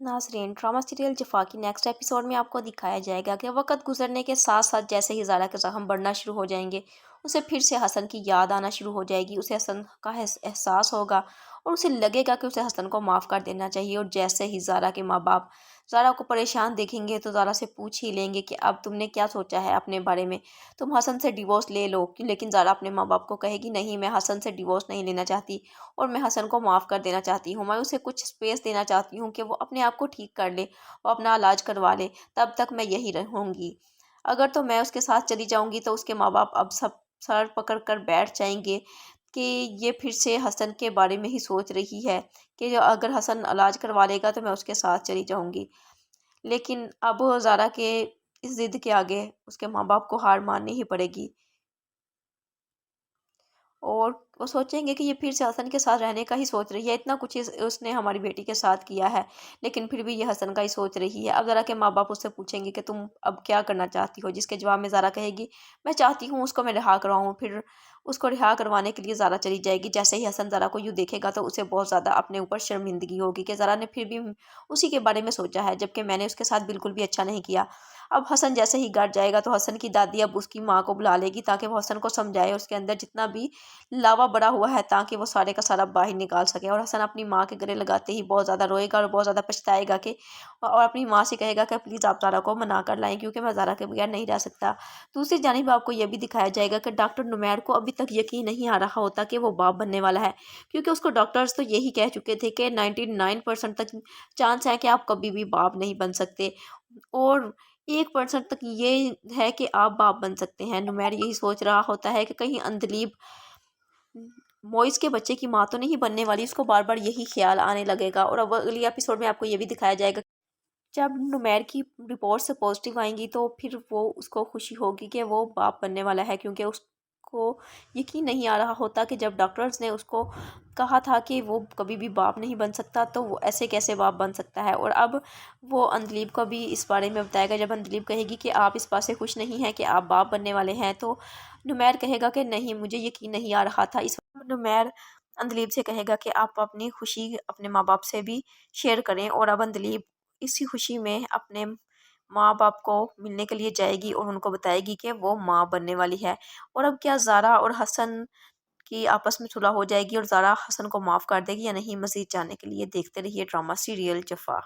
नाज़रीन, drama serial जफ़ा की next episode में आपको दिखाया जाएगा कि वक़्त गुजरने के साथ साथ जैसे ही ज़ारा के ज़ख्म बढ़ना शुरू हो जाएंगे, उसे फिर से हसन की याद आना शुरू हो जाएगी। उसे हसन का एहसास होगा और उसे लगेगा कि उसे हसन को माफ़ कर देना चाहिए। और जैसे ही ज़ारा के माँ बाप ज़ारा को परेशान देखेंगे तो ज़ारा से पूछ ही लेंगे कि अब तुमने क्या सोचा है अपने बारे में, तुम हसन से डिवोर्स ले लो। लेकिन ज़ारा अपने माँ बाप को कहेगी, नहीं, मैं हसन से डिवोर्स नहीं लेना चाहती और मैं हसन को माफ़ कर देना चाहती हूँ। मैं उसे कुछ स्पेस देना चाहती हूँ कि वो अपने आप को ठीक कर ले और अपना इलाज करवा ले, तब तक मैं यही रहूँगी। अगर तो मैं उसके साथ चली जाऊँगी तो उसके माँ बाप अब सब सर पकड़ कर बैठ जाएंगे कि ये फिर से हसन के बारे में ही सोच रही है कि अगर हसन इलाज करवा लेगा तो मैं उसके साथ चली जाऊँगी। लेकिन अब ज़ारा के इस ज़िद के आगे उसके माँ बाप को हार माननी ही पड़ेगी और वो सोचेंगे कि ये फिर से हसन के साथ रहने का ही सोच रही है। इतना कुछ उसने हमारी बेटी के साथ किया है, लेकिन फिर भी ये हसन का ही सोच रही है। अब ज़रा के माँ बाप उससे पूछेंगे कि तुम अब क्या करना चाहती हो, जिसके जवाब में ज़रा कहेगी, मैं चाहती हूँ उसको मैं रिहा करवाऊँ। फिर उसको रिहा करवाने के लिए ज़रा चली जाएगी। जैसे ही हसन ज़रा को यूँ देखेगा तो उसे बहुत ज़्यादा अपने ऊपर शर्मिंदगी होगी कि ज़रा ने फिर भी उसी के बारे में सोचा है, जबकि मैंने उसके साथ बिल्कुल भी अच्छा नहीं किया। अब हसन जैसे ही घर जाएगा तो हसन की दादी अब उसकी माँ को बुला लेगी ताकि वो हसन को समझाए, उसके अंदर जितना भी लावा बड़ा हुआ है ताकि वो सारे का सारा बाहर निकाल सके। और हसन अपनी माँ के गले लगाते ही बहुत ज़्यादा रोएगा और बहुत ज़्यादा पछताएगा कि और अपनी माँ से कहेगा कि प्लीज़ आप ज़ारा को मना कर लाएं, क्योंकि मैं ज़ारा के बगैर नहीं रह सकता। दूसरी जानिब आपको ये भी दिखाया जाएगा कि डॉक्टर नुमैर को अभी तक यकीन नहीं आ रहा होता कि वो बाप बनने वाला है, क्योंकि उसको डॉक्टर्स तो यही कह चुके थे कि 99% तक चांस है कि आप कभी भी बाप नहीं बन सकते और 1% तक ये है कि आप बाप बन सकते हैं। नुमैर यही सोच रहा होता है कि कहीं अंधलीब मोइस के बच्चे की माँ तो नहीं बनने वाली। उसको बार बार यही ख्याल आने लगेगा और अब अगली एपिसोड में आपको ये भी दिखाया जाएगा, जब नुमैर की रिपोर्ट से पॉजिटिव आएंगी तो फिर वो उसको खुशी होगी कि वो बाप बनने वाला है, क्योंकि उसको यकीन नहीं आ रहा होता कि जब डॉक्टर्स ने उसको कहा था कि वो कभी भी बाप नहीं बन सकता तो वो ऐसे कैसे बाप बन सकता है। और अब वो अंधलीब को भी इस बारे में बताएगा। जब अंधलीब कहेगी कि आप इस बात से खुश नहीं हैं कि आप बाप बनने वाले हैं, तो नुमैर कहेगा कि नहीं, मुझे यकीन नहीं आ रहा था। इस नुमैर अंधलीब से कहेगा कि आप अपनी खुशी अपने माँ बाप से भी शेयर करें। और अब अंधलीब इसी खुशी में अपने माँ बाप को मिलने के लिए जाएगी और उनको बताएगी कि वो माँ बनने वाली है। और अब क्या ज़ारा और हसन की आपस में सुलह हो जाएगी और ज़ारा हसन को माफ़ कर देगी या नहीं? मज़ीद जानने के लिए देखते रहिए ड्रामा सीरियल जफ़ा।